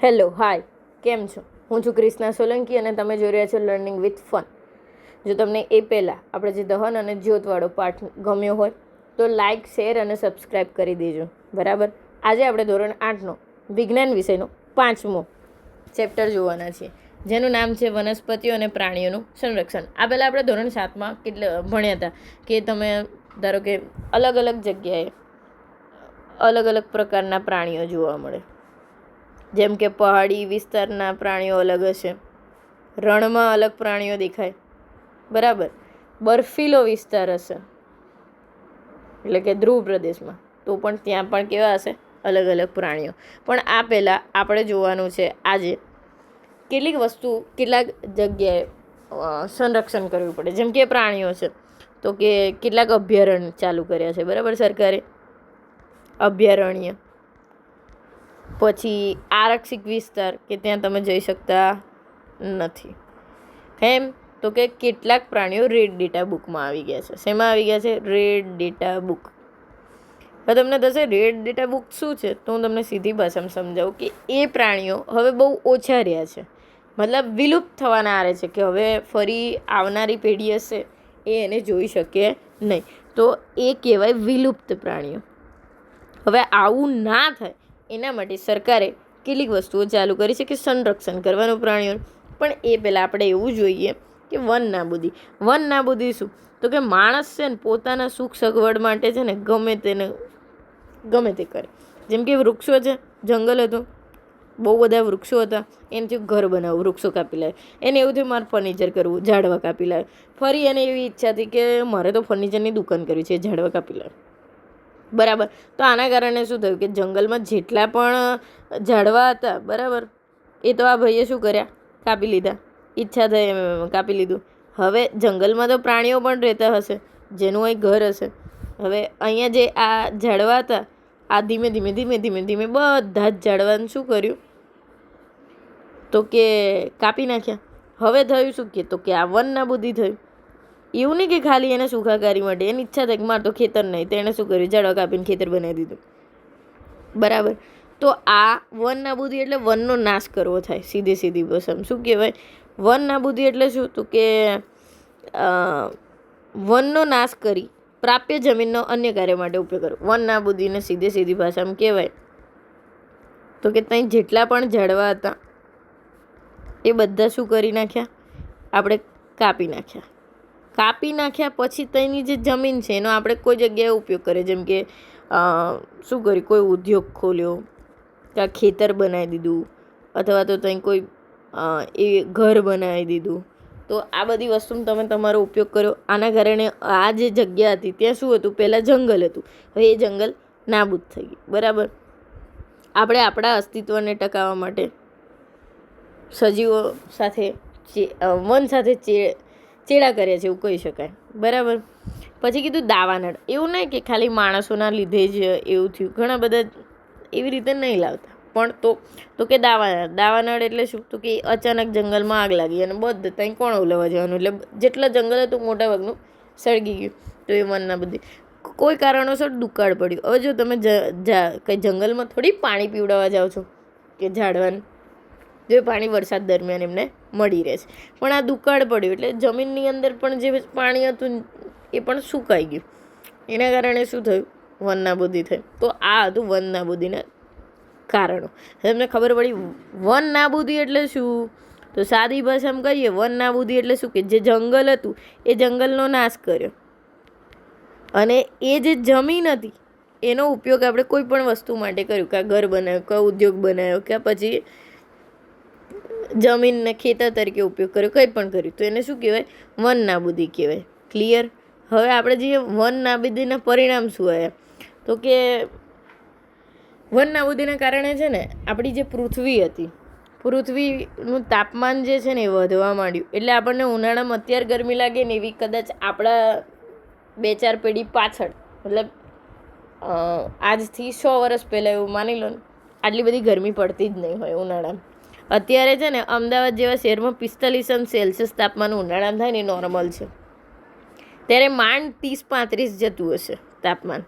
Hello hi, કેમ છો? હું છું ક્રિષ્ના સોલંકી અને તમે જોઈ રહ્યા છો લર્નિંગ વિથ ફન. જો તમને એ પહેલાં આપણે જે દહન અને જ્યોતવાળો પાઠ ગમ્યો હોય તો લાઇક, શેર અને સબસ્ક્રાઈબ કરી દેજો. બરાબર. આજે આપણે ધોરણ 8નો વિજ્ઞાન વિષયનો 5મો ચેપ્ટર જોવાના છીએ, જેનું નામ છે વનસ્પતિઓ અને પ્રાણીઓનું સંરક્ષણ. આ પહેલાં આપણે ધોરણ 7માં ભણ્યા હતા કે તમે ધારો કે અલગ અલગ જગ્યાએ અલગ અલગ પ્રકારના પ્રાણીઓ જોવા મળે. જેમ કે પહાડી વિસ્તારના પ્રાણીઓ અલગ હશે, રણમાં અલગ પ્રાણીઓ દેખાય, બરાબર. બર્ફીલો વિસ્તાર હશે એટલે કે ધ્રુવ પ્રદેશમાં, તો પણ ત્યાં પણ કેવા હશે? અલગ અલગ પ્રાણીઓ. પણ આ પહેલાં આપણે જોવાનું છે આજે કેટલીક વસ્તુ કેટલાક જગ્યાએ સંરક્ષણ કરવું પડે. જેમ કે પ્રાણીઓ છે તો કે કેટલાક અભયારણ્ય ચાલુ કર્યા છે, બરાબર, સરકારે. અભયારણ્ય, પછી આરક્ષિત વિસ્તાર કે ત્યાં તમે જઈ શકતા નથી. એમ તો કે કેટલાક પ્રાણીઓ રેડ ડેટા બુકમાં આવી ગયા છે. શેમાં આવી ગયા છે? Red data book. હવે તમને થશે રેડ ડેટા બુક શું છે, તો હું તમને સીધી ભાષામાં સમજાવું કે એ પ્રાણીઓ હવે બહુ ઓછા રહ્યા છે, મતલબ વિલુપ્ત થવાના આરે છે, કે હવે ફરી આવનારી પેઢી હશે એ એને જોઈ શકે નહીં, તો એ કહેવાય વિલુપ્ત પ્રાણીઓ. હવે આવું ના થાય એના માટે સરકારે કેટલીક વસ્તુઓ ચાલુ કરી છે કે સંરક્ષણ કરવાનું પ્રાણીઓનું. પણ એ પહેલાં આપણે એવું જોઈએ કે વન નાબૂદી. વન નાબૂદી શું? તો કે માણસ છે ને પોતાના સુખ સગવડ માટે છે ને ગમે તે કરે. જેમ કે વૃક્ષો છે, જંગલ હતું, બહુ બધા વૃક્ષો હતા, એનાથી ઘર બનાવવું, વૃક્ષો કાપી લાવે. એને એવું થયું મારે ફર્નિચર કરવું, ઝાડવા કાપી લાવે. ફરી એને એવી ઈચ્છા હતી કે મારે તો ફર્નિચરની દુકાન કરવી છે, ઝાડવા કાપી લાવે, બરાબર. તો આના કારણે શું થયું કે જંગલમાં જેટલા પણ ઝાડવા હતા, બરાબર, એ તો આ ભાઈએ શું કર્યા? કાપી લીધા. ઈચ્છા થઈ કાપી લીધું. હવે જંગલમાં તો પ્રાણીઓ પણ રહેતા હશે, જેનું અહીં ઘર હશે. હવે અહીંયા જે આ ઝાડવા હતા, આ ધીમે ધીમે બધા જ ઝાડવાનું શું કર્યું? તો કે કાપી નાખ્યા. હવે થયું શું કે? તો કે આ વન નાબૂદી થયું. એવું નહીં કે ખાલી એને સુખાકારી માટે, એની ઈચ્છા થાય કે મારે તો ખેતર નહીં, તો એણે શું કર્યું? ઝાડવા કાપીને ખેતર બનાવી દીધું, બરાબર. તો આ વન નાબૂદી એટલે વનનો નાશ કરવો થાય. સીધી ભાષામાં શું કહેવાય? વન નાબૂદી એટલે શું? તો કે વનનો નાશ કરી પ્રાપ્ય જમીનનો અન્ય કાર્ય માટે ઉપયોગ કરવો. વન નાબૂદીને સીધી ભાષામાં કહેવાય તો કે ત્યાં જેટલા પણ ઝાડવા હતા એ બધા શું કરી નાખ્યા? આપણે કાપી નાખ્યા. પછી તેની જે જમીન છે એનો આપણે કોઈ જગ્યાએ ઉપયોગ કરીએ. જેમ કે શું કર્યું? કોઈ ઉદ્યોગ ખોલ્યો, કાં ખેતર બનાવી દીધું, અથવા તો ત્યાં કોઈ એ ઘર બનાવી દીધું. તો આ બધી વસ્તુનો તમે તમારો ઉપયોગ કર્યો. આના કારણે આ જે જગ્યા હતી ત્યાં શું હતું? પહેલાં જંગલ હતું, હવે એ જંગલ નાબૂદ થઈ ગયું, બરાબર. આપણે આપણા અસ્તિત્વને ટકાવવા માટે સજીવો સાથે વન સાથે ચેડા કર્યા છે, એવું કહી શકાય, બરાબર. પછી કીધું દાવાનળ. એવું નહીં કે ખાલી માણસોના લીધે જ એવું થયું, ઘણા બધા એવી રીતે નહીં લાવતા. પણ તો કે દાવાનળ એટલે શું? તો કે અચાનક જંગલમાં આગ લાગી અને બધે ત્યાં કોણ ઓલવવા જવાનું? એટલે જેટલા જંગલ હતું મોટા ભાગનું સળગી ગયું. તો એ વનના બધી કોઈ કારણોસર દુકાળ પડ્યું. હવે જો તમે કંઈ જંગલમાં થોડી પાણી પીવડાવવા જાઓ છો કે ઝાડવાને, જો પાણી વરસાદ દરમિયાન એમને મળી રહે છે. પણ આ દુકાળ પડ્યું એટલે જમીનની અંદર પણ જે પાણી હતું એ પણ સુકાઈ ગયું. એના કારણે શું થયું? વન નાબૂદી થઈ. તો આ હતું વન નાબૂદીના કારણો. તમને ખબર પડી વન નાબૂદી એટલે શું? તો સાદી ભાષામાં કહીએ, વન નાબૂદી એટલે શું? કે જે જંગલ હતું એ જંગલનો નાશ કર્યો, અને એ જે જમીન હતી એનો ઉપયોગ આપણે કોઈ પણ વસ્તુ માટે કર્યું, કાં ઘર બનાવ્યું, કાં ઉદ્યોગ બનાવ્યો, કે પછી જમીનને ખેતર તરીકે ઉપયોગ કર્યો, કંઈ પણ કર્યું, તો એને શું કહેવાય? વન નાબૂદી કહેવાય. ક્લિયર? હવે આપણે જે વન નાબૂદીના પરિણામ શું આવ્યા? તો કે વન નાબૂદીના કારણે છે ને આપણી જે પૃથ્વી હતી, પૃથ્વીનું તાપમાન જે છે ને એ વધવા માંડ્યું. એટલે આપણને ઉનાળામાં અત્યારે ગરમી લાગે ને એવી કદાચ આપણા 2-4 પેઢી પાછળ, મતલબ આજથી 100 વર્ષ પહેલાં એવું માની લો ને, આટલી બધી ગરમી પડતી જ નહીં હોય ઉનાળામાં. અત્યારે છે ને અમદાવાદ જેવા શહેરમાં 45°C તાપમાન ઉનાળામાં થાય ને નોર્મલ છે, ત્યારે માંડ 30-35 જતું હશે તાપમાન,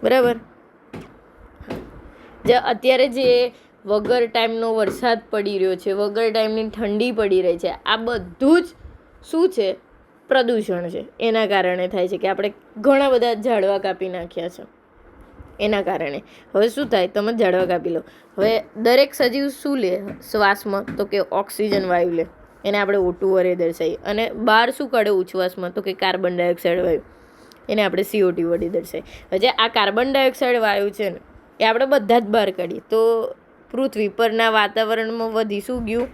બરાબર. અત્યારે જે વગર ટાઈમનો વરસાદ પડી રહ્યો છે, વગર ટાઈમની ઠંડી પડી રહી છે, આ બધું જ શું છે? પ્રદૂષણ છે. એના કારણે થાય છે કે આપણે ઘણા બધા ઝાડવા કાપી નાખ્યા છે એના કારણે. હવે શું થાય? તમે ઝાડવા કાપી લો, હવે દરેક સજીવ શું લે શ્વાસમાં? તો કે ઓક્સિજન વાયુ લે, એને આપણે O2 વડે દર્શાવીએ. અને બહાર શું કાઢે ઉચ્છ્વાસમાં? તો કે કાર્બન ડાયોક્સાઇડ વાયુ, એને આપણે CO2 વડે દર્શાવીએ. હવે આ કાર્બન ડાયોક્સાઇડ વાયુ છે ને એ આપણે બધા જ બહાર કાઢીએ તો પૃથ્વી પરના વાતાવરણમાં વધી શું ગયું?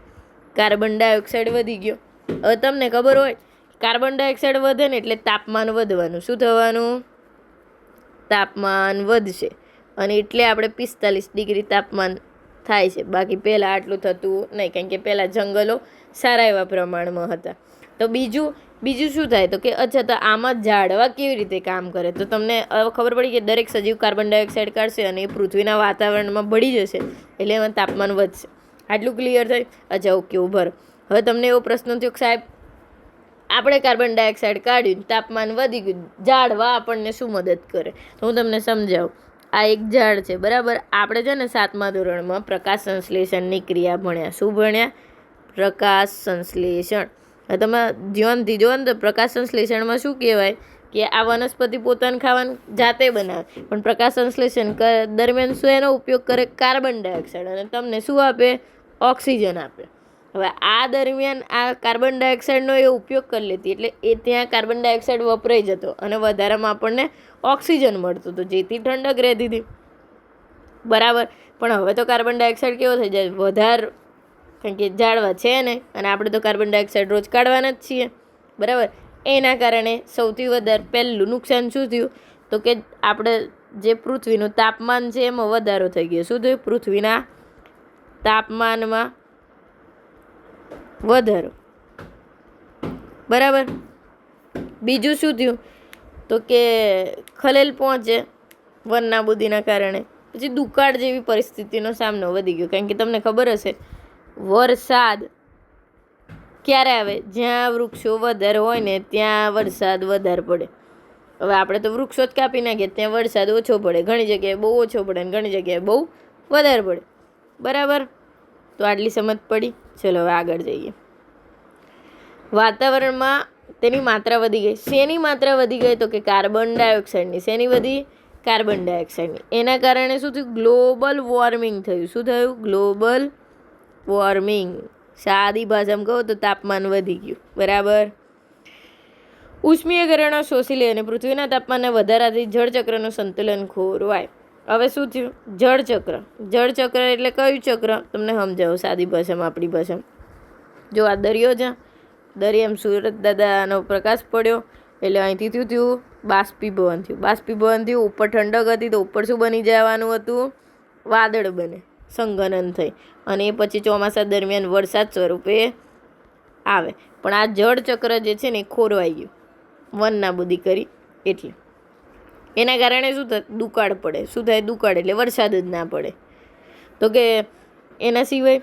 કાર્બન ડાયોક્સાઇડ વધી ગયો. હવે તમને ખબર હોય કાર્બન ડાયોક્સાઇડ વધે ને એટલે તાપમાન વધવાનું. શું થવાનું? તાપમાન વધશે. અને એટલે આપણે 45 ડિગ્રી તાપમાન થાય છે. બાકી પહેલાં આટલું થતું નહીં, કારણ કે પહેલાં જંગલો સારા એવા પ્રમાણમાં હતા. તો બીજું શું થાય? તો કે અચ્છા, તો આમાં ઝાડવા કેવી રીતે કામ કરે? તો તમને ખબર પડી કે દરેક સજીવ કાર્બન ડાયોક્સાઇડ કાઢશે અને એ પૃથ્વીના વાતાવરણમાં ભળી જશે, એટલે એમાં તાપમાન વધશે. આટલું ક્લિયર થાય? અચ્છા, ઓકે, ઉભર. હવે તમને એવો પ્રશ્ન થયો કે સાહેબ આપણે કાર્બન ડાયોક્સાઇડ કાઢ્યું, તાપમાન વધી ગયું, ઝાડવા આપણને શું મદદ કરે? તો હું તમને સમજાવું. આ એક ઝાડ છે, બરાબર? આપણે છે ને 7મા ધોરણમાં પ્રકાશ સંશ્લેષણની ક્રિયા ભણ્યા. શું ભણ્યા? પ્રકાશ સંશ્લેષણ. તમે ધ્યાનથી જો ને તો પ્રકાશ સંશ્લેષણમાં શું કહેવાય કે આ વનસ્પતિ પોતાનું ખાવાનું જાતે બનાવે, પણ પ્રકાશ સંશ્લેષણ દરમિયાન શું એનો ઉપયોગ કરે? Carbon dioxide. અને તમને શું આપે? ઓક્સિજન આપે. હવે આ દરમિયાન આ કાર્બન ડાયોક્સાઇડનો એ ઉપયોગ કરી લેતી, એટલે એ ત્યાં કાર્બન ડાયોક્સાઇડ વપરાઈ જતો અને વધારામાં આપણને ઓક્સિજન મળતું હતું, જેથી ઠંડક રહેતી હતી, બરાબર? પણ હવે તો કાર્બન ડાયોક્સાઇડ કેવો થઈ જાય? વધારે, કારણ કે ઝાડવા છે ને, અને આપણે તો કાર્બન ડાયોક્સાઇડ રોજ કાઢવાના જ છીએ, બરાબર? એના કારણે સૌથી વધારે પહેલું નુકસાન શું થયું? તો કે આપણે જે પૃથ્વીનું તાપમાન છે એમાં વધારો થઈ ગયો. શું થયું? પૃથ્વીના તાપમાનમાં વધારો, બરાબર? બીજું શું થયું? તો કે ખલેલ પહોંચે વન નાબૂદીના કારણે. પછી દુકાળ જેવી પરિસ્થિતિનો સામનો વધી ગયો, કારણ કે તમને ખબર હશે વરસાદ ક્યારે આવે? જ્યાં વૃક્ષો વધારે હોય ને ત્યાં વરસાદ વધારે પડે. હવે આપણે તો વૃક્ષો જ કાપી નાખીએ, ત્યાં વરસાદ ઓછો પડે, ઘણી જગ્યાએ બહુ ઓછો પડે અને ઘણી જગ્યાએ બહુ વધારે પડે, બરાબર? તો આટલી સમજ પડી. ચલો હવે આગળ જઈએ. વાતાવરણમાં તેની માત્રા વધી ગઈ. શેની માત્રા વધી ગઈ? તો કે કાર્બન ડાયોક્સાઇડની. શેની વધી? કાર્બન ડાયોક્સાઇડની. એના કારણે શું થયું? ગ્લોબલ વોર્મિંગ થયું. શું થયું? Global warming. સાદી ભાષામાં કહો તો તાપમાન વધી ગયું, બરાબર? ઉષ્મીયકરણો શોષી લે અને પૃથ્વીના તાપમાનના વધારાથી જળચક્રનું સંતુલન ખોરવાય. હવે શું થયું? જળચક્ર. જળચક્ર એટલે કયું ચક્ર? તમને સમજાવો સાદી ભાષામાં, આપણી ભાષામાં. જો આ દરિયો છે, દરિયામાં સૂરજ દાદાનો પ્રકાશ પડ્યો એટલે અહીંથી થયું બાષ્પીભવન થયું. બાષ્પીભવન થયું, ઉપર ઠંડક હતી તો ઉપર શું બની જવાનું હતું? વાદળ બને, સંઘનન થઈ, અને એ પછી ચોમાસા દરમિયાન વરસાદ સ્વરૂપે આવે. પણ આ જળચક્ર જે છે ને એ ખોરવાઈ ગયું, વન નાબૂદી કરી એટલે. એના કારણે શું થાય? દુકાળ પડે. શું થાય? દુકાળ એટલે વરસાદ જ ના પડે. તો કે એના સિવાય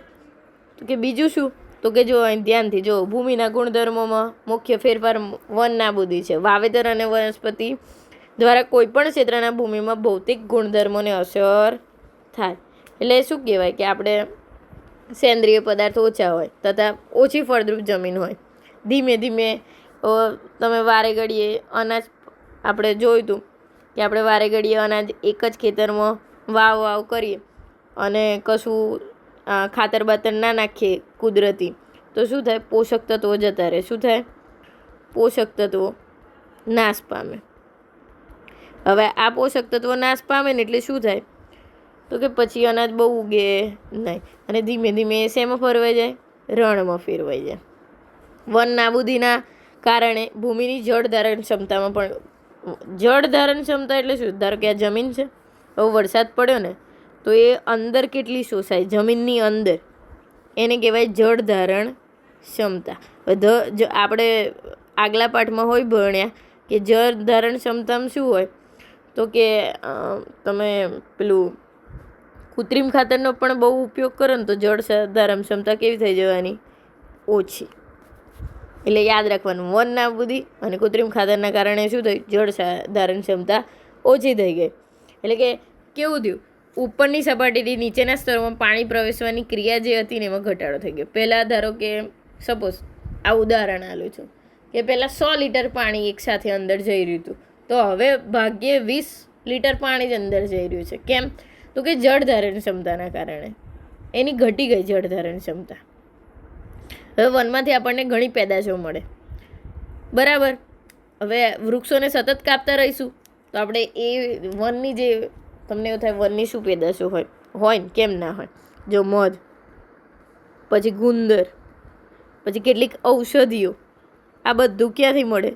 તો કે બીજું શું? તો કે જો અહીં ધ્યાનથી જો, ભૂમિના ગુણધર્મોમાં મુખ્ય ફેરફાર વન નાબૂદી છે. વાવેતર અને વનસ્પતિ દ્વારા કોઈ પણ ક્ષેત્રના ભૂમિમાં ભૌતિક ગુણધર્મોને અસર થાય. એટલે શું કહેવાય કે આપણે સેન્દ્રિય પદાર્થો ઓછા હોય તથા ઓછી ફળદ્રુપ જમીન હોય. ધીમે ધીમે તમે વારે ઘડીએ અનાજ, આપણે જોયું હતું કે આપણે વારે ઘડીએ અનાજ એક જ ખેતરમાં વાવ કરીએ અને કશું ખાતર બાતર ના નાખીએ કુદરતી, તો શું થાય? પોષક તત્વો જતા રહે. શું થાય? પોષક તત્વો નાશ પામે. હવે આ પોષક તત્વો નાશ પામે ને એટલે શું થાય? તો કે પછી અનાજ બહુ ઉગે નહીં, અને ધીમે ધીમે શેમાં ફેરવાઈ જાય? રણમાં ફેરવાઈ જાય. વન નાબૂદીના કારણે ભૂમિની જળ ધારણ ક્ષમતામાં પણ, જળ ધારણ ક્ષમતા એટલે શું? ધારો કે આ જમીન છે, હવે વરસાદ પડ્યો ને તો એ અંદર કેટલી શોષાય? જમીનની અંદર, એને કહેવાય જળ ધારણ ક્ષમતા. આપણે આગલા પાઠમાં હોય ભણ્યા કે જળ ધારણ ક્ષમતામાં શું હોય? તો કે તમે પેલું કૃત્રિમ ખાતરનો પણ બહુ ઉપયોગ કરો ને તો જળ ધારણ ક્ષમતા કેવી થઈ જવાની? ઓછી. એટલે યાદ રાખવાનું, વન નાબૂદી અને કૃત્રિમ ખાતરના કારણે શું થયું? જળ ધારણ ક્ષમતા ઓછી થઈ ગઈ. એટલે કે કેવું થયું? ઉપરની સપાટીથી નીચેના સ્તરોમાં પાણી પ્રવેશવાની ક્રિયા જે હતી ને એમાં ઘટાડો થઈ ગયો. પહેલાં ધારો કે સપોઝ આ ઉદાહરણ આલું છું કે પહેલાં 100 લીટર પાણી એકસાથે અંદર જઈ રહ્યું હતું, તો હવે ભાગ્યે 20 લીટર પાણી જ અંદર જઈ રહ્યું છે. કેમ? તો કે જળધારણ ક્ષમતાના કારણે એની ઘટી ગઈ જળધારણ ક્ષમતા. હવે વનમાંથી આપણને ઘણી પેદાશો મળે, બરાબર. હવે વૃક્ષોને સતત કાપતા રહીશું તો આપણે એ વનની જે તમને એવું થાય વનની શું પેદાશો હોય ને, કેમ ના હોય? જો મધ, પછી ગુંદર, પછી કેટલીક ઔષધિઓ, આ બધું ક્યાંથી મળે?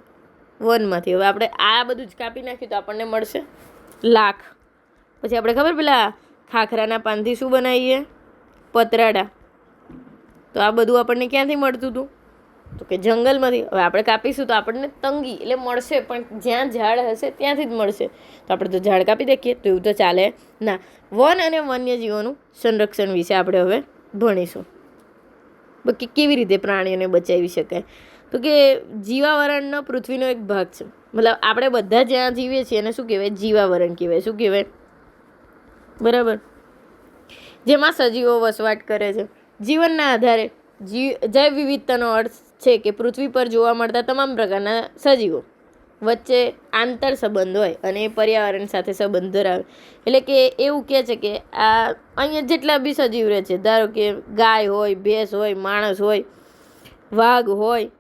વનમાંથી. હવે આપણે આ બધું જ કાપી નાખ્યું તો આપણને મળશે લાખ. પછી આપણે ખબર પેલા ખાખરાના પાનથી શું બનાવીએ? પતરાડા. તો આ બધું આપણને ક્યાંથી મળતું હતું? તો કે જંગલમાંથી. હવે આપણે કાપીશું તો આપણને તંગી એટલે મળશે, પણ જ્યાં ઝાડ હશે ત્યાંથી જ મળશે. તો આપણે તો ઝાડ કાપી નાખીએ તો એવું તો ચાલે ના. વન અને વન્યજીવોનું સંરક્ષણ વિશે આપણે હવે ભણીશું. બાકી કેવી રીતે પ્રાણીઓને બચાવી શકાય? તો કે જીવાવરણનો પૃથ્વીનો એક ભાગ છે. મતલબ આપણે બધા જ્યાં જીવીએ છીએ એને શું કહેવાય? જીવાવરણ કહેવાય. શું કહેવાય? બરાબર. જેમાં સજીવો વસવાટ કરે છે. જીવનના આધારે જૈવ વિવિધતાનો અર્થ છે કે પૃથ્વી પર જોવા મળતા તમામ પ્રકારના સજીવો વચ્ચે આંતર સંબંધ હોય અને એ પર્યાવરણ સાથે સંબંધ ધરાવે. એટલે કે એવું કહે છે કે આ અહીંયા જેટલા બી સજીવ રહે છે, ધારો કે ગાય હોય, ભેંસ હોય, માણસ હોય, વાઘ હોય,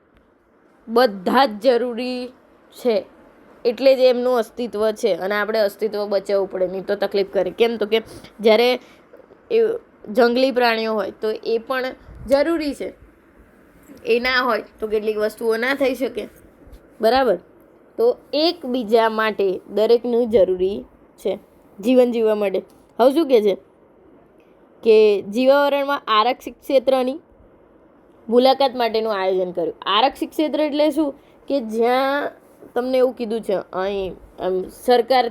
બધા જ જરૂરી છે. એટલે જ એમનું અસ્તિત્વ છે અને આપણે અસ્તિત્વ બચાવવું પડે, નહીં તો તકલીફ કરે. કેમ? તો કે જ્યારે એ જંગલી પ્રાણીઓ હોય તો એ પણ જરૂરી છે, એ ના હોય તો કેટલીક વસ્તુઓ ના થઈ શકે, બરાબર. તો એકબીજા માટે દરેકનું જરૂરી છે જીવન જીવવા માટે. હવે શું કહે છે કે જીવાવરણમાં આરક્ષિત ક્ષેત્રની મુલાકાત માટેનું આયોજન કર્યું. આરક્ષિત ક્ષેત્ર એટલે શું? કે જ્યાં તમને એવું કીધું છે અહીં સરકાર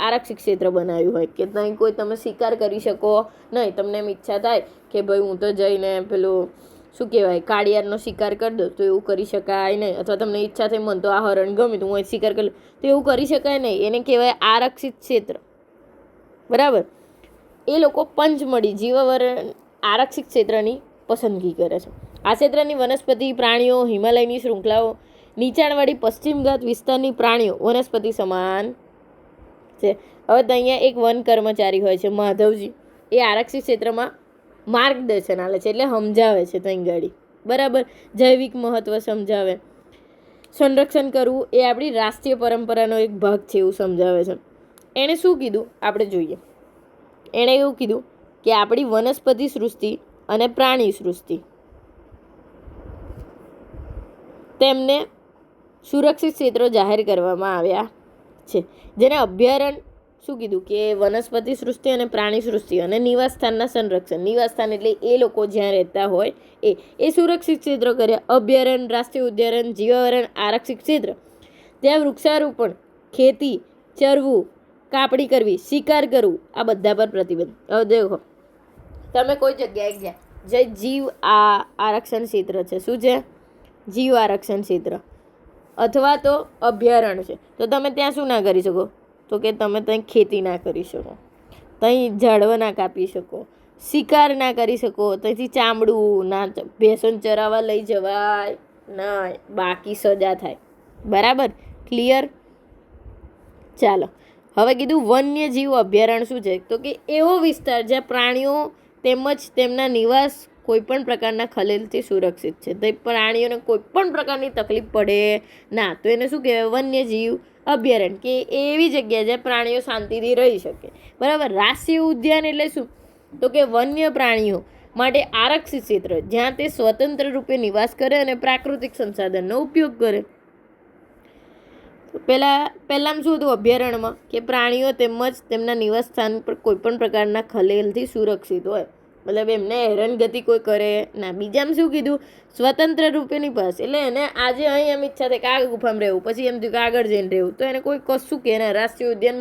આરક્ષિત ક્ષેત્ર બનાવ્યું હોય કે ત્યાં કોઈ તમે શિકાર કરી શકો નહીં. તમને એમ ઈચ્છા થાય કે ભાઈ હું તો જઈને પેલું શું કહેવાય કાળિયારનો શિકાર કરી દો, તો એવું કરી શકાય નહીં. અથવા તમને ઈચ્છા થઈ મને તો આ હરણ ગમે તો હું અહીં શિકાર કરી લઉં, તો એવું કરી શકાય નહીં. એને કહેવાય આરક્ષિત ક્ષેત્ર, બરાબર. એ લોકો પંચમળી જીવાવરણ આરક્ષિત ક્ષેત્રની પસંદગી કરે છે. આ ક્ષેત્રની વનસ્પતિ પ્રાણીઓ હિમાલયની શૃંખલાઓ, નીચાણવાળી પશ્ચિમ ઘાટ વિસ્તારની પ્રાણીઓ વનસ્પતિ સમાન છે. હવે તો અહીંયા એક વન કર્મચારી હોય છે માધવજી, એ આરક્ષિત ક્ષેત્રમાં માર્ગદર્શન આપે છે, એટલે સમજાવે છે ત્યાં ગાડી, બરાબર. જૈવિક મહત્વ સમજાવે. સંરક્ષણ કરવું એ આપણી રાષ્ટ્રીય પરંપરાનો એક ભાગ છે એવું સમજાવે છે. એણે શું કીધું આપણે જોઈએ. એણે એવું કીધું કે આપણી વનસ્પતિ સૃષ્ટિ અને પ્રાણી સૃષ્ટિ તેમને સુરક્ષિત ક્ષેત્રો જાહેર કરવામાં આવ્યા છે, જેને અભયારણ્ય શું કીધું કે વનસ્પતિ સૃષ્ટિ અને પ્રાણી સૃષ્ટિ અને નિવાસસ્થાનના સંરક્ષણ. નિવાસસ્થાન એટલે એ લોકો જ્યાં રહેતા હોય એ સુરક્ષિત ક્ષેત્રો કર્યા. અભયારણ્ય, રાષ્ટ્રીય ઉદ્યાન, જીવાવરણ, આરક્ષિત ક્ષેત્ર, ત્યાં વૃક્ષારોપણ, ખેતી, ચરવું, કાપણી કરવી, શિકાર કરવું, આ બધા પર પ્રતિબંધ. હવે દેખો તમે કોઈ જગ્યાએ ગયા જે જીવ આરક્ષણ ક્ષેત્ર છે, શું છે? જીવ આરક્ષણ ક્ષેત્ર અથવા તો અભયારણ્ય છે, તો તમે ત્યાં શું ના કરી શકો? તો કે તમે ત્યાં ખેતી ના કરી શકો, ત્યાં ઝાડવા ના કાપી શકો, શિકાર ના કરી શકો, ત્યાંથી ચામડું ના, ભેંસોને ચરાવવા લઈ જવાય ના, બાકી સજા થાય, બરાબર. ક્લિયર? ચાલો હવે કીધું વન્યજીવ અભયારણ્ય શું છે? તો કે એવો વિસ્તાર જ્યાં પ્રાણીઓ તેમજ તેમના નિવાસ કોઈપણ પ્રકારના ખલેલથી સુરક્ષિત છે. તો પ્રાણીઓને કોઈપણ પ્રકારની તકલીફ પડે ના, તો એને શું કહેવાય? વન્યજીવ અભયારણ્ય. કે એવી જગ્યા જ્યાં પ્રાણીઓ શાંતિથી રહી શકે, બરાબર. રાષ્ટ્રીય ઉદ્યાન એટલે શું? તો કે વન્ય પ્રાણીઓ માટે આરક્ષિત ક્ષેત્ર જ્યાં તે સ્વતંત્ર રૂપે નિવાસ કરે અને પ્રાકૃતિક સંસાધનનો ઉપયોગ કરે. પહેલાં શું હતું અભયારણ્યમાં? કે પ્રાણીઓ તેમજ તેમના નિવાસ સ્થાન પર કોઈપણ પ્રકારના ખલેલથી સુરક્ષિત હોય, મતલબ એમને હેરાનગતિ કોઈ કરે ના. બીજામાં શું કીધું? સ્વતંત્ર રૂપે નિવાસ, એટલે એને આજે અહીં એમ ઈચ્છા થાય કે આ ગુફામાં રહેવું, પછી એમ થયું કે આગળ જઈને રહેવું, તો એને કોઈ કશું કે ના. રાષ્ટ્રીય ઉદ્યાન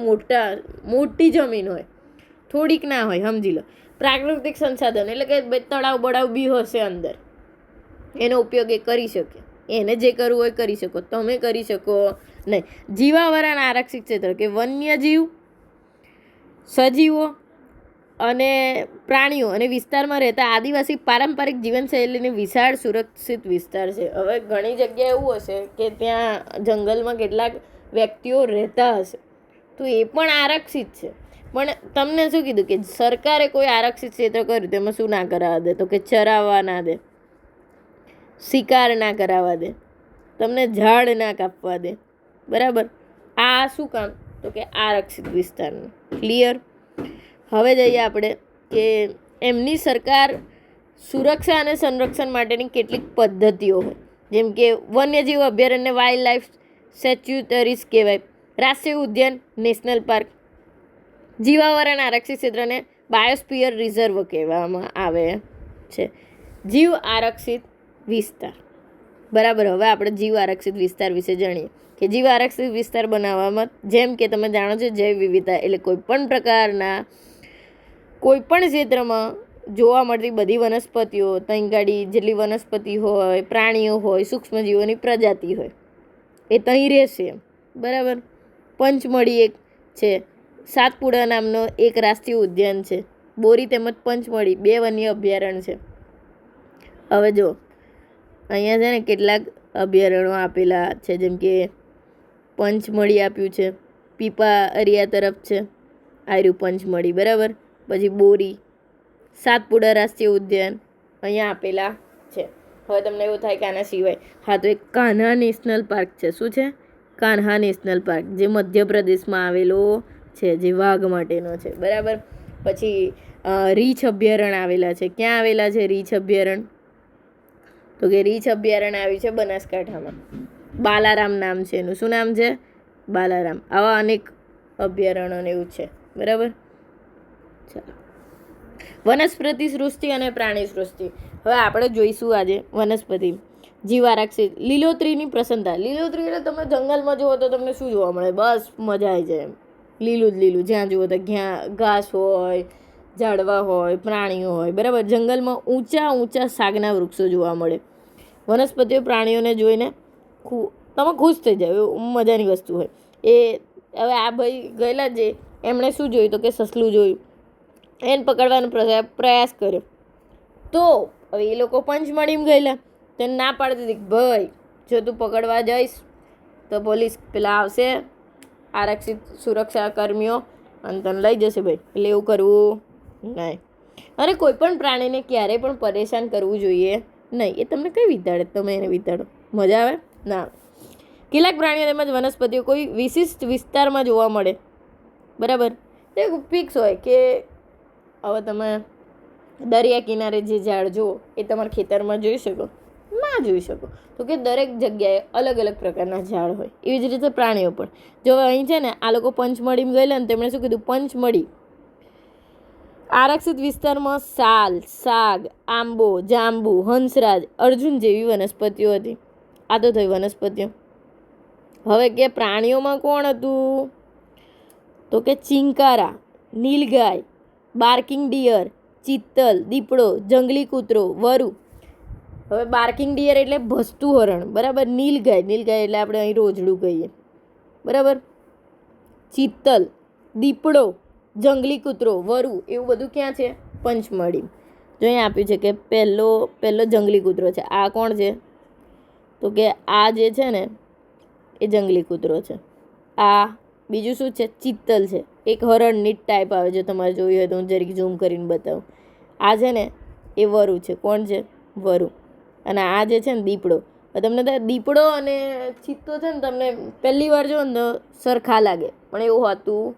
મોટી જમીન હોય, થોડીક ના હોય, સમજી લો. પ્રાકૃતિક સંસાધન એટલે કે તળાવ બળાવ બી હશે અંદર, એનો ઉપયોગ એ કરી શકે. એને જે કરવું હોય કરી શકો, તમે કરી શકો નહીં. જીવાવરણ આરક્ષિત ક્ષેત્ર કે વન્યજીવ સજીવો અને પ્રાણીઓ અને વિસ્તારમાં રહેતા આદિવાસી પારંપરિક જીવનશૈલીની વિશાળ સુરક્ષિત વિસ્તાર છે. હવે ઘણી જગ્યાએ એવું હશે કે ત્યાં જંગલમાં કેટલાક વ્યક્તિઓ રહેતા હશે, તો એ પણ આરક્ષિત છે. પણ તમને શું કીધું કે સરકારે કોઈ આરક્ષિત ક્ષેત્ર કર્યું, તેમાં શું ના કરાવવા દે? તો કે ચરાવવા ના દે, શિકાર ના કરાવવા દે, તમને ઝાડ ના કાપવા દે. બરાબર, આ શું કામ? તો કે આરક્ષિત વિસ્તારનું. ક્લિયર? હવે જઈએ આપણે કે એમની સરકાર સુરક્ષા અને સંરક્ષણ માટેની કેટલીક પદ્ધતિઓ હોય, જેમ કે વન્યજીવ અભયારણ્ય વાઇલ્ડ લાઈફ સેચ્યુટરીઝ કહેવાય, રાષ્ટ્રીય ઉદ્યાન નેશનલ પાર્ક, જીવાવરણ આરક્ષિત ક્ષેત્રને બાયોસ્ફિયર રિઝર્વ કહેવામાં આવે છે. જીવ આરક્ષિત વિસ્તાર. બરાબર, હવે આપણે જીવ આરક્ષિત વિસ્તાર વિશે જાણીએ કે જીવ આરક્ષિત વિસ્તાર બનાવવામાં, જેમ કે તમે જાણો છો, જૈવ વિવિધતા એટલે કોઈપણ પ્રકારના કોઈપણ ક્ષેત્રમાં જોવા મળતી બધી વનસ્પતિઓ, તંગાડી જેટલી વનસ્પતિ હોય, પ્રાણીઓ હોય, સૂક્ષ્મજીવોની પ્રજાતિ હોય, એ ત્યાં રહેશે. બરાબર. પંચમળી એક છે, સાતપુડા નામનો એક રાષ્ટ્રીય ઉદ્યાન છે. બોરી તેમજ પંચમળી 2 વન્ય અભયારણ્ય છે. હવે જો અહીંયા છે ને કેટલાક અભયારણ્યો આપેલા છે, જેમ કે પંચમળી આપ્યું છે, પીપા અરિયા તરફ છે, આર્યું પંચમળી. બરાબર. પછી બોરી, સાતપુડા રાષ્ટ્રીય ઉદ્યાન અહીંયા આપેલા છે. હવે તમને એવું થાય કે આના સિવાય, હા, તો એક કાન્હા નેશનલ પાર્ક છે. શું છે? કાન્હા નેશનલ પાર્ક, જે મધ્યપ્રદેશમાં આવેલો છે, જે વાઘ માટેનો છે. બરાબર. પછી રીંછ અભયારણ્ય આવેલા છે. ક્યાં આવેલા છે રીંછ અભયારણ્ય? તો કે રીંછ અભયારણ્ય આવ્યું છે બનાસકાંઠામાં. બાલારામ નામ છે એનું. શું નામ છે? બાલારામ. આવા અનેક અભયારણ્યો એવું છે. બરાબર. ચાલો, વનસ્પતિ સૃષ્ટિ અને પ્રાણી સૃષ્ટિ. હવે આપણે જોઈશું આજે વનસ્પતિ જીવ આરક્ષિત. લીલોતરીની પ્રસન્નતા. લીલોતરી એટલે તમે જંગલમાં જુઓ તો તમને શું જોવા મળે? બસ મજા આવી જાય એમ. લીલું જ લીલું, જ્યાં જુઓ તો ઘાસ હોય, ઝાડવા હોય, પ્રાણીઓ હોય. બરાબર. જંગલમાં ઊંચા ઊંચા સાગના વૃક્ષો જોવા મળે. વનસ્પતિઓ પ્રાણીઓને જોઈને તમે ખુશ થઈ જાવ, એવું મજાની વસ્તુ હોય એ. હવે આ ભાઈ ગયેલા જે, એમણે શું જોયું? તો કે સસલું જોયું, એને પકડવાનો પ્રયાસ કર્યો. તો હવે એ લોકો પંચમળીમાં ગયેલા, તેને ના પાડતી હતી, ભાઈ જો તું પકડવા જઈશ તો પોલીસ પેલા આવશે, આરક્ષિત સુરક્ષા કર્મીઓ, અને તને લઈ જશે ભાઈ. એટલે એવું કરવું નહીં. અને કોઈ પણ પ્રાણીને ક્યારેય પણ પરેશાન કરવું જોઈએ નહીં. એ તમને કઈ વિતાડે? તમે એને વિતાડો, મજા આવે ના? કેટલાક પ્રાણીઓ તેમજ વનસ્પતિઓ કોઈ વિશિષ્ટ વિસ્તારમાં જોવા મળે. બરાબર. એ ફિક્સ હોય કે હવે તમે દરિયા કિનારે જે ઝાડ જુઓ એ તમારા ખેતરમાં જોઈ શકો? ના જોઈ શકો. તો કે દરેક જગ્યાએ અલગ અલગ પ્રકારના ઝાડ હોય. એવી જ રીતે પ્રાણીઓ પણ. જો અહીં છે ને આ લોકો પંચમળીમાં ગયેલા ને, તેમણે શું કીધું? પંચમળી આરક્ષિત વિસ્તારમાં સાલ, સાગ, આંબો, જાંબુ, હંસરાજ, અર્જુન જેવી વનસ્પતિઓ હતી. આ તો થઈ વનસ્પતિઓ. હવે કે પ્રાણીઓમાં કોણ હતું? તો કે ચિંકારા, નીલગાય, બાર્કિંગ ડિયર, ચિત્તલ, દીપડો, જંગલી કૂતરો, વરુ. હવે બાર્કિંગ ડિયર એટલે ભસતું હરણ. બરાબર. નીલગાય, નીલગાય એટલે આપણે અહીં રોજડું કહીએ. બરાબર. ચિત્તલ, દીપડો, જંગલી કૂતરો, વરુ, એવું બધું ક્યાં છે? પંચમળી. જો અહીં આપ્યું છે કે પહેલો જંગલી કૂતરો છે. આ કોણ છે? તો કે આ જે છે ને એ જંગલી કૂતરો છે. આ બીજું શું છે? ચિત્તલ છે. એક હરણની ટાઈપ આવે. જો તમારે જોયું હોય તો હું જરીક ઝૂમ કરીને બતાવું. આ છે ને એ વરુ છે. કોણ છે? વરુ. અને આ જે છે ને દીપડો. તમને દીપડો અને ચિત્તો છે ને, તમને પહેલી વાર જો ને સરખા લાગે, પણ એવું હોતું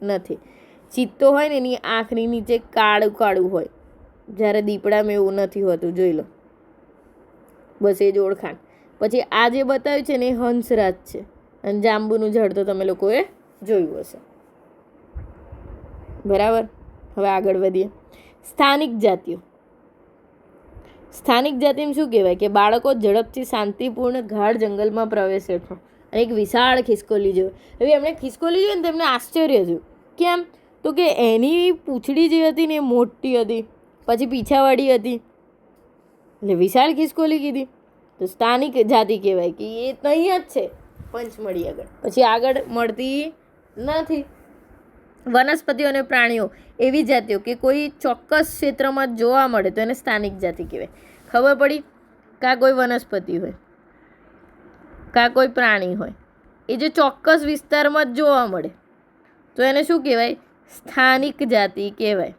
નથી. ચિત્તો હોય ને એની આંખની નીચે કાળું કાળું હોય, જ્યારે દીપડામાં એવું નથી હોતું. જોઈ લો, બસ એ જ ઓળખાણ. પછી આ જે બતાવ્યું છે ને એ હંસરાજ છે. અને જાંબુનું ઝાડ તો તમે લોકોએ જોયું હશે. બરાબર. હવે આગળ વધીએ. સ્થાનિક જાતિઓ. સ્થાનિક જાતિમાં શું કહેવાય? કે બાળકો ઝડપથી શાંતિપૂર્ણ ગાઢ જંગલમાં પ્રવેશે છે અને એક વિશાળ ખિસકોલી જોયું. હવે એમણે ખિસકોલી જોઈ ને તેમને આશ્ચર્ય થયું. કેમ? તો કે એની પૂંછડી જે હતી ને એ મોટી હતી, પછી પીછાવાળી હતી, એટલે વિશાળ ખિસકોલી કીધી. તો સ્થાનિક જાતિ કહેવાય કે એ ત્યાં જ છે પંચમળી આગળ, પછી આગળ મળતી નથી. વનસ્પતિઓ અને પ્રાણીઓ એવી જાતિઓ કે કોઈ ચોક્કસ ક્ષેત્રમાં જોવા મળે તો એને સ્થાનિક જાતિ કહેવાય. ખબર પડી? કાં કોઈ વનસ્પતિ હોય, કાં કોઈ પ્રાણી હોય, એ જે ચોક્કસ વિસ્તારમાં જ જોવા મળે તો એને શું કહેવાય? સ્થાનિક જાતિ કહેવાય.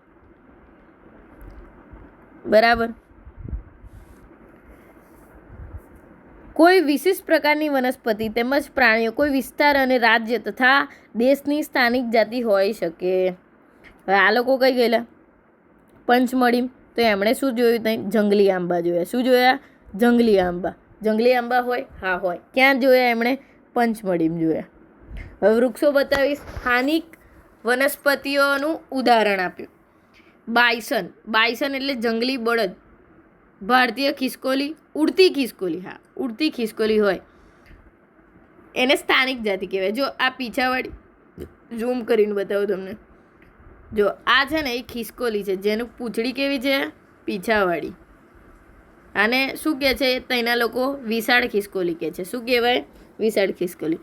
બરાબર. કોઈ વિશિષ્ટ પ્રકારની વનસ્પતિ તેમજ પ્રાણીઓ કોઈ વિસ્તાર અને રાજ્ય તથા દેશની સ્થાનિક જાતિ હોઈ શકે. હવે આ લોકો કઈ ગયેલા? પંચમઢી. તો એમણે શું જોયું? ત્યાં જંગલી આંબા જોયા. શું જોયા? જંગલી આંબા. જંગલી આંબા હોય? હા હોય. ક્યાં જોયા એમણે? પંચમઢીમાં જોયા. હવે વૃક્ષો બતાવીશ. સ્થાનિક વનસ્પતિઓનું ઉદાહરણ આપ્યું. બાયસન. બાયસન એટલે જંગલી બળદ. ભારતીય ખિસકોલી, ઉડતી ખિસકોલી. હા, ઉડતી ખિસકોલી હોય એને સ્થાનિક જાતિ કહેવાય. જો આ પીછાવાળી ઝૂમ કરીને બતાવું તમને. જો આ છે ને એ ખિસકોલી છે, જેનું પૂંછડી કેવી છે? પીછાવાળી. આને શું કહે છે? ત્યાંના લોકો વિશાળ ખિસકોલી કહે છે. શું કહેવાય? વિશાળ ખિસકોલી.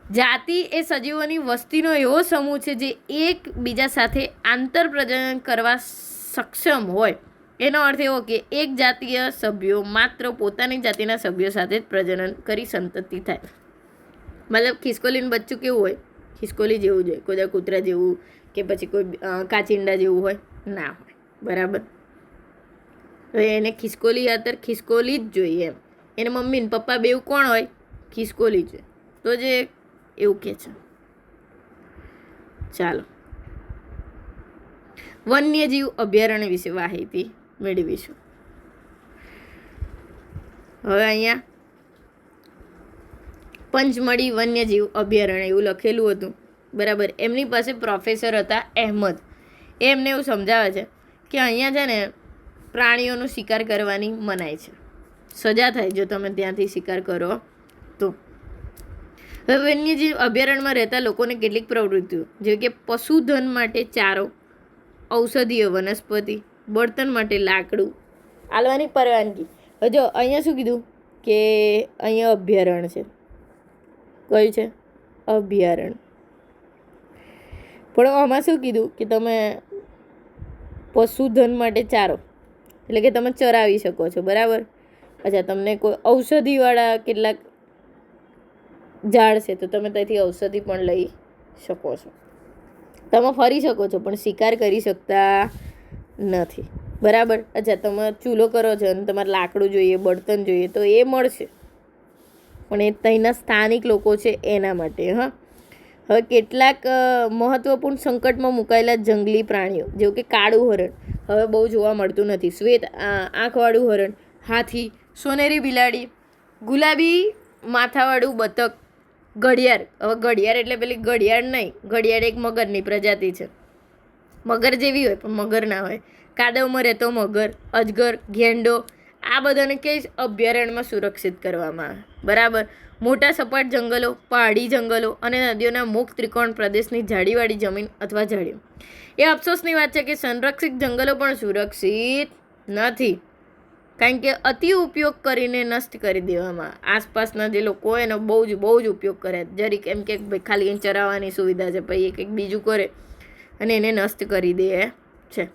જાતિ એ સજીવોની વસ્તીનો એવો સમૂહ છે જે એકબીજા સાથે આંતરપ્રજનન કરવા સક્ષમ હોય. એનો અર્થ એવો કે એક જાતીય સભ્યો માત્ર પોતાની જાતિના સભ્યો સાથે જ પ્રજનન કરી સંતતિ થાય. મતલબ ખિસકોલીનું બચ્ચું કેવું હોય? ખિસકોલી જેવું જ હોય. કોઈ કૂતરા જેવું કે પછી કોઈ કાચિંડા જેવું હોય? ના હોય. બરાબર. હવે એને ખિસકોલી અત્યારે ખિસકોલી જ જોઈએ એમ. એને મમ્મી ને પપ્પા બેવ કોણ હોય? ખિસકોલી જોઈએ. તો જે એવું કે છે. ચાલો, વન્યજીવ અભયારણ્ય વિશે માહિતી મેળવીશું. હવે અહીંયા પંચમઢી વન્યજીવ અભયારણ્ય એવું લખેલું હતું. બરાબર. એમની પાસે પ્રોફેસર હતા અહેમદ. એમને એવું સમજાવે છે કે અહીંયા છે ને પ્રાણીઓનો શિકાર કરવાની મનાઈ છે. સજા થાય જો તમે ત્યાંથી શિકાર કરો તો. હવે વન્યજીવ અભયારણ્યમાં રહેતા લોકોને કેટલીક પ્રવૃત્તિઓ જેવી કે પશુધન માટે ચારો, ઔષધીય વનસ્પતિ, બળતણ માટે લાકડું આલવાની પરવાનગી. હવે જો અહીંયા શું કીધું કે અહીંયા અભયારણ્ય છે. કયું છે? અભયારણ્ય. પણ આમાં શું કીધું કે તમે પશુધન માટે ચારો એટલે કે તમે ચરાવી શકો છો. બરાબર. અચ્છા, તમને કોઈ ઔષધિવાળા કેટલાક ઝાડ છે તો તમે ત્યાંથી ઔષધિ પણ લઈ શકો છો. તમે ફરી શકો છો પણ શિકાર કરી શકતા નથી. બરાબર. અચ્છા, તમે ચૂલો કરો છો અને તમારે લાકડું જોઈએ, બળતણ જોઈએ તો એ મળશે, પણ એ ત્યાંના સ્થાનિક લોકો છે એના માટે. હા. હવે કેટલાક મહત્વપૂર્ણ સંકટમાં મુકાયેલા જંગલી પ્રાણીઓ જેવું કે કાળું હરણ હવે બહુ જોવા મળતું નથી. શ્વેત આંખવાળું હરણ, હાથી, સોનેરી બિલાડી, ગુલાબી માથાવાળું બતક, ઘડિયાળ. હવે ઘડિયાળ એટલે પેલી ઘડિયાળ નહીં, ઘડિયાળ એક મગરની પ્રજાતિ છે. મગર જેવી હોય પણ મગર ના હોય. કાદવમાં રહેતો મગર, અજગર, ગેંડો, આ બધાને કઈ અભયારણ્યમાં સુરક્ષિત કરવામાં આવે. બરાબર. મોટા સપાટ જંગલો, પહાડી જંગલો અને નદીઓના મુક્ત ત્રિકોણ પ્રદેશની જાડીવાળી જમીન અથવા ઝાડીઓ. એ અફસોસની વાત છે કે સંરક્ષિત જંગલો પણ સુરક્ષિત નથી, કારણ કે અતિ ઉપયોગ કરીને નષ્ટ કરી દેવામાં. આસપાસના જે લોકો હોય એનો બહુ જ ઉપયોગ કરે. જરીક એમ કે ભાઈ ખાલી અહીં ચરાવવાની સુવિધા છે, પછી કંઈક બીજું કરે અને એને નષ્ટ કરી દે છે.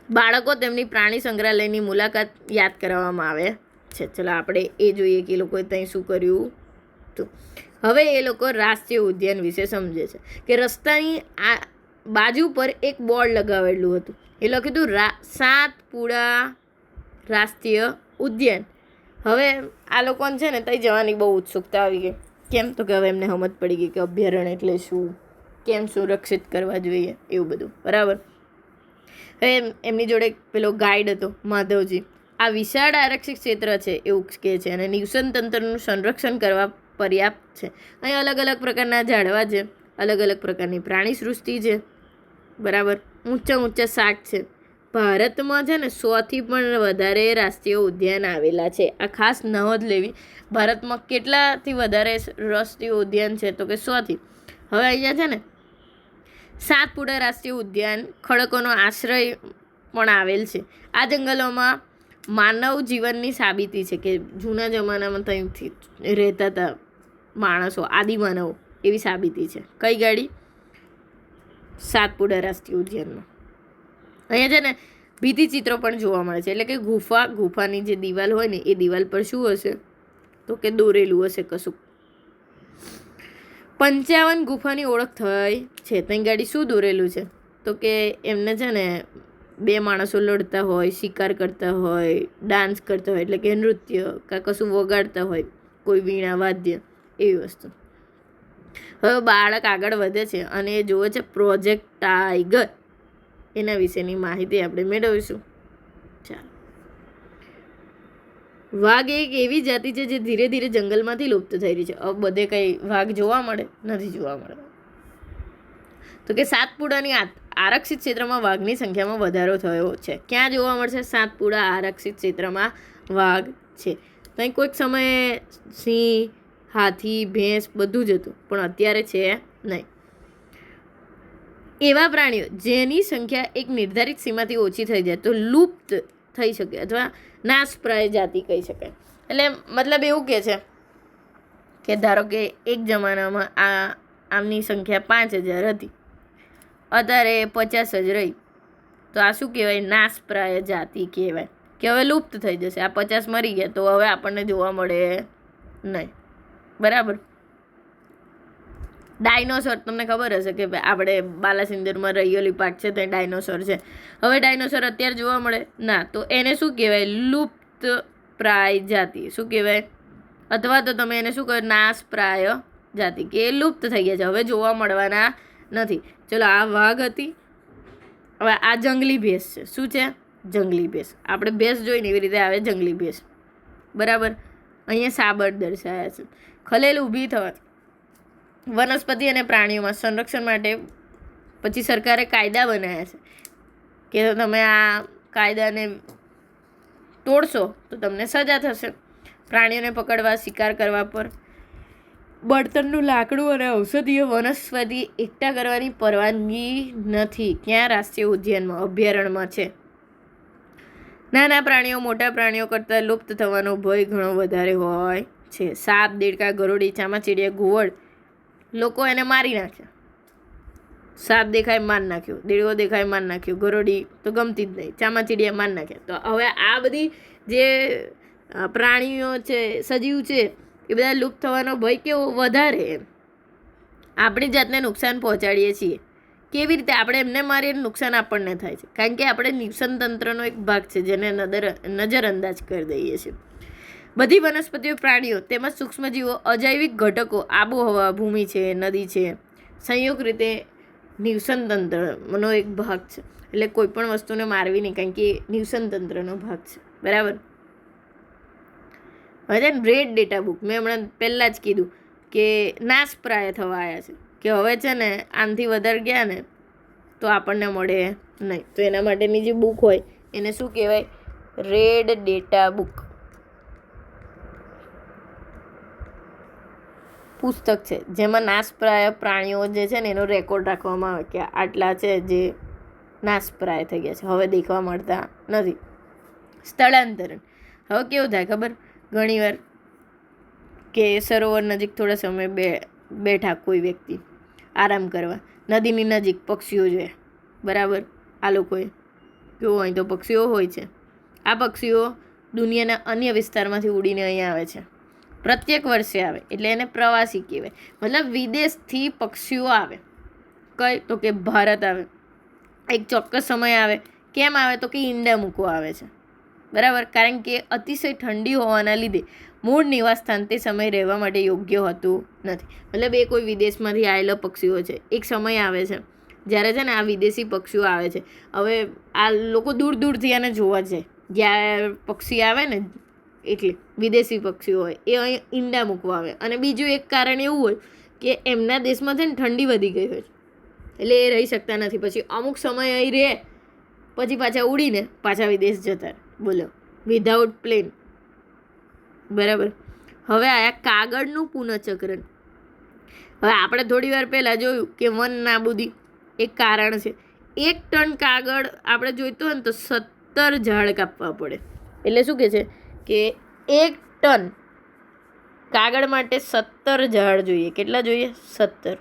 બાળકો તેમની પ્રાણી સંગ્રહાલયની મુલાકાત યાદ કરાવવામાં આવે છે. ચલો આપણે એ જોઈએ કે એ લોકોએ ત્યાં શું કર્યું હતું. હવે એ લોકો રાષ્ટ્રીય ઉદ્યાન વિશે સમજે છે કે રસ્તાની આ બાજુ પર એક બોર્ડ લગાવેલું હતું. એ લખ્યું હતું સાતપુડા રાષ્ટ્રીય ઉદ્યાન. હવે આ લોકોને છે ને ત્યાં જવાની બહુ ઉત્સુકતા આવી ગઈ. કેમ? તો કે હવે એમને સમજ પડી ગઈ કે અભયારણ્ય એટલે શું, કેમ સુરક્ષિત કરવા જોઈએ, એવું બધું. બરાબર. હવે એમની જોડે પેલો ગાઈડ હતો માધવજી. આ વિશાળ આરક્ષિત ક્ષેત્ર છે એવું કહે છે અને નિવસન તંત્રનું સંરક્ષણ કરવા પર્યાપ્ત છે. અહીં અલગ અલગ પ્રકારના ઝાડવા છે, અલગ અલગ પ્રકારની પ્રાણી સૃષ્ટિ છે. બરાબર. ઊંચા શાક છે. ભારતમાં છે ને 100થી પણ વધારે રાષ્ટ્રીય ઉદ્યાન આવેલા છે. આ ખાસ નોંધ લેવી. ભારતમાં કેટલાથી વધારે રાષ્ટ્રીય ઉદ્યાન છે? તો કે 100થી. હવે અહીંયા છે ને સાતપુડા રાષ્ટ્રીય ઉદ્યાન ખડકોનો આશ્રય પણ આવેલ છે. આ જંગલોમાં માનવ જીવનની સાબિતી છે કે જૂના જમાનામાં ત્યાંથી રહેતા હતા માણસો, આદિમાનવો, એવી સાબિતી છે. કઈ ગાડી? સાતપુડા રાષ્ટ્રીય ઉદ્યાનમાં. અહીંયા છે ને ભીતિ ચિત્રો પણ જોવા મળે છે, એટલે કે ગુફાની જે દિવાલ હોય ને એ દિવાલ પર શું હશે તો કે દોરેલું હશે કશું. 55 ગુફાની ઓળખ થઈ છે. ત્યાં ગાડી શું દોરેલું છે તો કે એમને છે ને 2 માણસો લડતા હોય, શિકાર કરતા હોય, ડાન્સ કરતા હોય, એટલે કે નૃત્ય કાં કશું વગાડતા હોય, કોઈ વીણા વાદ્ય એવી વસ્તુ. હવે બાળક આગળ વધે છે અને એ જોવે છે પ્રોજેક્ટ ટાઈગર. એના વિશેની માહિતી આપણે મેળવીશું. ચાલો. વાઘ એક એવી જાતિ છે જે ધીરે ધીરે જંગલમાંથી લુપ્ત થઈ રહી છે. હવે બધે કંઈ વાઘ જોવા મળે નથી જોવા મળતા. તો કે સાતપુડાની આરક્ષિત ક્ષેત્રમાં વાઘની સંખ્યામાં વધારો થયો છે. ક્યાં જોવા મળશે? સાતપુડા આરક્ષિત ક્ષેત્રમાં વાઘ છે. ત્યાં કોઈક સમયે સિંહ, હાથી, ભેંસ બધું જ હતું, પણ અત્યારે છે નહીં. એવા પ્રાણીઓ જેની સંખ્યા એક નિર્ધારિત સીમાથી ઓછી થઈ જાય તો લુપ્ત થઈ શકે અથવા નાશપ્રાય જાતિ કહી શકાય. એટલે મતલબ એવું કહે છે કે ધારો કે એક જમાનામાં આમની સંખ્યા 5000 હતી, અત્યારે 50 જ રહી, તો આ શું કહેવાય? નાશપ્રાય જાતિ કહેવાય, કે હવે લુપ્ત થઈ જશે. આ 50 મરી ગયા તો હવે આપણને જોવા મળે નહીં. બરાબર. ડાયનોસોર તમને ખબર હશે કે આપણે બાલાસિંદરમાં રૈયોલી પાર્ક છે ત્યાં ડાયનોસોર છે. હવે ડાયનોસોર અત્યારે જોવા મળે ના, તો એને શું કહેવાય? લુપ્ત પ્રાય જાતિ. શું કહેવાય? અથવા તો તમે એને શું કહો? નાશપ્રાય જાતિ, કે એ લુપ્ત થઈ ગયા છે, હવે જોવા મળવાના નથી. ચલો, આ વાઘ હતી. હવે આ જંગલી ભેંસ છે. શું છે? જંગલી ભેંસ. આપણે ભેંસ જોઈને એવી રીતે આવે જંગલી ભેંસ. બરાબર. અહીંયા સાબર દર્શાવ્યા છે. ખલેલ ઊભી થવાથી વનસ્પતિ અને પ્રાણીઓમાં સંરક્ષણ માટે પછી સરકારે કાયદા બનાવ્યા છે કે તમે આ કાયદાને તોડશો તો તમને સજા થશે. પ્રાણીઓને પકડવા, શિકાર કરવા પર બળતણનું લાકડું અને ઔષધીય વનસ્પતિ એકઠા કરવાની પરવાનગી નથી. ક્યાં? રાષ્ટ્રીય ઉદ્યાનમાં, અભયારણ્યમાં છે. નાના પ્રાણીઓ મોટા પ્રાણીઓ કરતાં લુપ્ત થવાનો ભય ઘણો વધારે હોય છે. સાપ, દેડકા, ગરોળી, ચામાચીડિયા, ઘુવડ, લોકો એને મારી નાખ્યા. સાપ દેખાય માર નાખ્યો, દેડકો દેખાય માર નાખ્યો, ગરોળી તો ગમતી જ નહીં, ચામાચીડિયા માર નાખ્યા. તો હવે આ બધી જે પ્રાણીઓ છે, સજીવ છે, એ બધા લુપ્ત થવાનો ભય કેવો વધારે. આપણી જાતને નુકસાન પહોંચાડીએ છીએ. કેવી રીતે? આપણે એમને મારીએ નુકસાન આપણને થાય છે, કારણ કે આપણે નિવસન તંત્રનો એક ભાગ છે જેને નજરઅંદાજ કરી દઈએ છીએ. બધી વનસ્પતિઓ, પ્રાણીઓ તેમજ સૂક્ષ્મજીવો અજૈવિક ઘટકો, આબોહવા, ભૂમિ છે, નદી છે, સંયુક્ત રીતે નિવસન તંત્રનો એક ભાગ છે. એટલે કોઈ પણ વસ્તુને મારવી નહીં, કારણ કે નિવસન તંત્રનો ભાગ છે. બરાબર. હવે છે ને રેડ ડેટા બુક, મેં હમણાં પહેલાં જ કીધું કે નાશપ્રાય થવા આવ્યા છે, કે હવે છે ને આનાથી વધારે ગયા ને તો આપણને મળે નહીં. તો એના માટેની જે બુક હોય એને શું કહેવાય? Red data book. પુસ્તક છે જેમાં નાશપ્રાય પ્રાણીઓ જે છે ને એનો રેકોર્ડ રાખવામાં આવે કે આટલા છે જે નાશપ્રાય થઈ ગયા છે, હવે દેખવા મળતા નથી. સ્થળાંતરણ. હવે કેવું થાય ખબર? ઘણીવાર કે સરોવર નજીક થોડા સમય બેઠા કોઈ વ્યક્તિ આરામ કરવા, નદીની નજીક પક્ષીઓ જોયા. બરાબર. આ લોકોએ કેવું, અહીં તો પક્ષીઓ હોય છે. આ પક્ષીઓ દુનિયાના અન્ય વિસ્તારમાંથી ઉડીને અહીંયા આવે છે. પ્રત્યેક વર્ષે આવે, એટલે એને પ્રવાસી કહેવાય. મતલબ વિદેશથી પક્ષીઓ આવે. કઈ? તો કે ભારત આવે. એક ચોક્કસ સમય આવે. કેમ આવે? તો કે ઈંડા મૂકવા આવે છે. બરાબર. કારણ કે અતિશય ઠંડી હોવાના લીધે મૂળ નિવાસ સ્થાન તે સમય રહેવા માટે યોગ્ય હોતું નથી. મતલબ એ કોઈ વિદેશમાંથી આવેલા પક્ષીઓ છે. એક સમય આવે છે જ્યારે છે ને આ વિદેશી પક્ષીઓ આવે છે. હવે આ લોકો દૂર દૂરથી આને જોવા જાય. જ્યાં પક્ષી આવે ને, એટલે વિદેશી પક્ષીઓ હોય એ અહીં ઈંડા મૂકવા આવે. અને બીજું એક કારણ એવું હોય કે એમના દેશમાં છે ને ઠંડી વધી ગઈ હોય, એટલે એ રહી શકતા નથી. પછી અમુક સમય અહીં રહે, પછી પાછા ઉડીને પાછા વિદેશ જતા. બોલો, વિધાઉટ પ્લેન. બરાબર. હવે આયા કાગળનું પુનઃચક્રણ. હવે આપણે થોડી વાર પહેલાં જોયું કે વન નાબૂદી એક કારણ છે. 1 ટન કાગળ આપણે જોઈતો હોય ને તો 17 ઝાડ કાપવા પડે. એટલે શું કહે છે કે 1 ટન કાગળ માટે 17 ઝાડ જોઈએ. કેટલા જોઈએ? 17.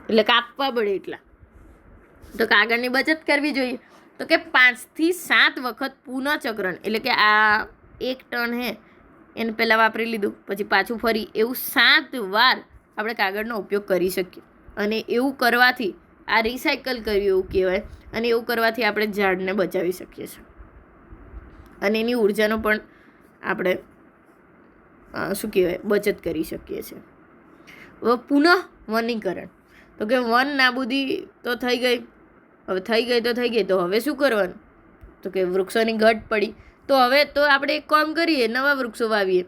એટલે કાપવા પડે એટલા. તો કાગળની બચત કરવી જોઈએ. તો કે 5 થી 7 વખત પુનઃચક્રણ, એટલે કે આ 1 ટન હે એને પહેલાં વાપરી લીધું, પછી પાછું ફરી, એવું 7 વાર આપણે કાગળનો ઉપયોગ કરી શકીએ. અને એવું કરવાથી આ રિસાયકલ કર્યું એવું કહેવાય. અને એવું કરવાથી આપણે ઝાડને બચાવી શકીએ છીએ અને એની ઉર્જાનો પણ આપણે શું કહેવાય બચત કરી શકીએ છીએ. હવે પુનઃ વનીકરણ, તો કે વન નાબૂદી તો થઈ ગઈ, તો હવે શું કરવાનું? તો કે વૃક્ષોની ઘટ પડી, તો હવે તો આપણે એક કામ કરીએ, નવા વૃક્ષો વાવીએ.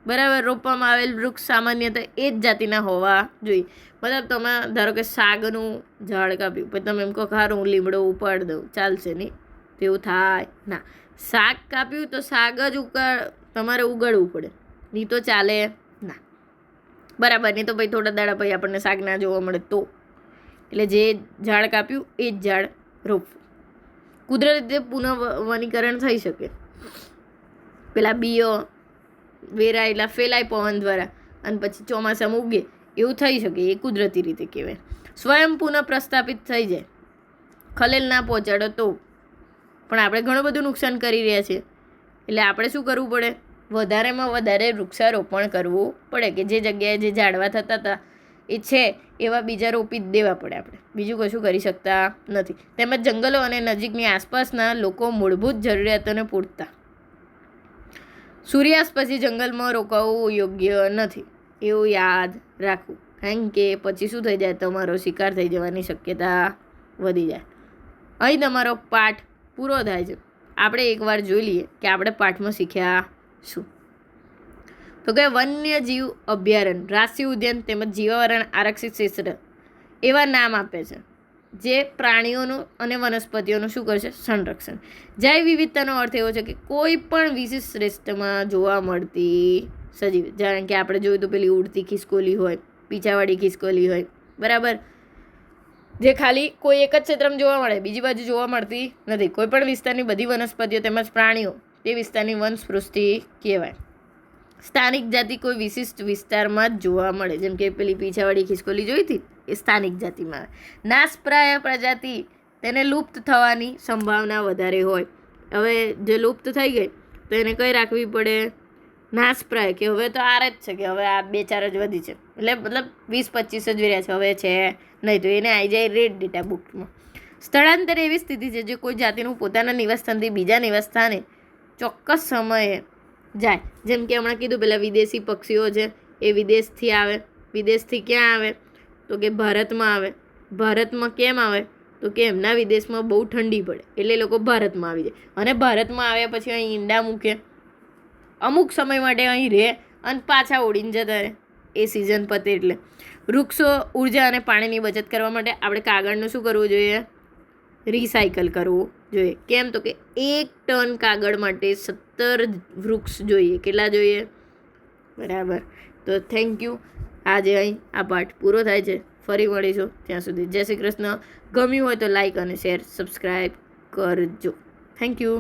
બરાબર, રોપવામાં આવેલ વૃક્ષ સામાન્યતઃ એ જ જાતિના હોવા જોઈએ. મતલબ તમે ધારો કે શાકનું ઝાડ કાપ્યું, પછી તમે એમ કહો ખારું હું લીમડો ઉપાડી દઉં, ચાલશે નહીં? તો એવું થાય ના. શાક કાપ્યું તો શાક જ તમારે ઉગાડવું પડે, નહીં તો ચાલે ના. બરાબર, નહીં તો ભાઈ થોડા દાડા પછી આપણને શાક ના જોવા મળે તો. એટલે જે ઝાડ કાપ્યું એ જ ઝાડ રોપવું. કુદરતી રીતે પુનઃ વનીકરણ થઈ શકે. પેલા બીઓ વેરાયેલા ફેલાય પવન દ્વારા અને પછી ચોમાસામાં ઉગે, એવું થઈ શકે. એ કુદરતી રીતે કહેવાય. સ્વયં પુનઃ પ્રસ્થાપિત થઈ જાય, ખલેલ ના પહોંચાડો તો. પણ આપણે ઘણું બધું નુકસાન કરી રહ્યા છીએ. એટલે આપણે શું કરવું પડે? વધારેમાં વધારે વૃક્ષારોપણ કરવું પડે, કે જે જગ્યાએ જે ઝાડવા થતા હતા એ છે એવા બીજા રોપી જ દેવા પડે. આપણે બીજું કશું કરી શકતા નથી. તેમજ જંગલો અને નજીકની આસપાસના લોકો મૂળભૂત જરૂરિયાતોને પૂરતા. સૂર્યાસ્ત પછી જંગલમાં રોકાવું યોગ્ય નથી, એવું યાદ રાખવું. કારણ કે પછી શું થઈ જાય? તમારો શિકાર થઈ જવાની શક્યતા વધી જાય. અહીં તમારો પાઠ પૂરો થાય છે. આપણે એકવાર જોઈ લઈએ કે આપણે પાઠમાં શીખ્યા શું. તો કે વન્યજીવ અભયારણ્ય, રાષ્ટ્રીય ઉદ્યાન તેમજ જીવાવરણ આરક્ષિત ક્ષેત્ર એવા નામ આપે છે જે પ્રાણીઓનું અને વનસ્પતિઓનું શું કરશે? સંરક્ષણ. જૈવ વિવિધતાનો અર્થ એવો છે કે કોઈ પણ વિશિષ્ટ શ્રેષ્ઠમાં જોવા મળતી સજીવ, જાણે કે આપણે જોયું તો પેલી ઉડતી ખિસકોલી હોય, પીછાવાળી ખિસકોલી હોય, બરાબર, જે ખાલી કોઈ એક જ ક્ષેત્રમાં જોવા મળે, બીજી બાજુ જોવા મળતી નથી. કોઈ પણ વિસ્તારની બધી વનસ્પતિઓ તેમજ પ્રાણીઓ તે વિસ્તારની વનસ્પૃષ્ટિ કહેવાય. સ્થાનિક જાતિ કોઈ વિશિષ્ટ વિસ્તારમાં જ જોવા મળે, જેમ કે પેલી પીછાવાળી ખિસકોલી જોઈ હતી, એ સ્થાનિક જાતિમાં આવે. નાશપ્રાય પ્રજાતિ, તેને લુપ્ત થવાની સંભાવના વધારે હોય. હવે જે લુપ્ત થઈ ગઈ તો એને કઈ રાખવી પડે? નાશપ્રાય, કે હવે તો આર જ છે, કે હવે આ 2-4 જ વધી છે, એટલે મતલબ 20-25 જ રહ્યા છે, હવે છે નહીં, તો એને આવી જાય રેડ ડેટા બુકમાં. સ્થળાંતર એવી સ્થિતિ છે જે કોઈ જાતિનું પોતાના નિવાસસ્થાનથી બીજા નિવાસસ્થાને ચોક્કસ સમયે જાય. જેમ કે હમણાં કીધું પેલા વિદેશી પક્ષીઓ છે એ વિદેશથી આવે. વિદેશથી ક્યાં આવે? તો કે ભારતમાં આવે. ભારતમાં કેમ આવે? તો કે એમના વિદેશમાં બહુ ઠંડી પડે, એટલે એ લોકો ભારતમાં આવી જાય. અને ભારતમાં આવ્યા પછી અહીં ઈંડા મૂકે, અમુક સમય માટે અહીં રહે અને પાછા ઉડીને જતા રહે એ સિઝન પતે એટલે. વૃક્ષો, ઉર્જા અને પાણીની બચત કરવા માટે આપણે કાગળનું શું કરવું જોઈએ? રિસાયકલ કરવું જોઈએ. કેમ? તો કે 1 ટન કાગળ માટે 17 વૃક્ષ જોઈએ. કેટલા જોઈએ? બરાબર. તો થેન્ક યુ. આજે અહીં આ પાઠ પૂરો થાય છે. ફરી મળીશું. ત્યાં સુધી જય શ્રી કૃષ્ણ. ગમ્યું હોય તો લાઈક અને શેર સબસ્ક્રાઈબ કરજો. Thank you.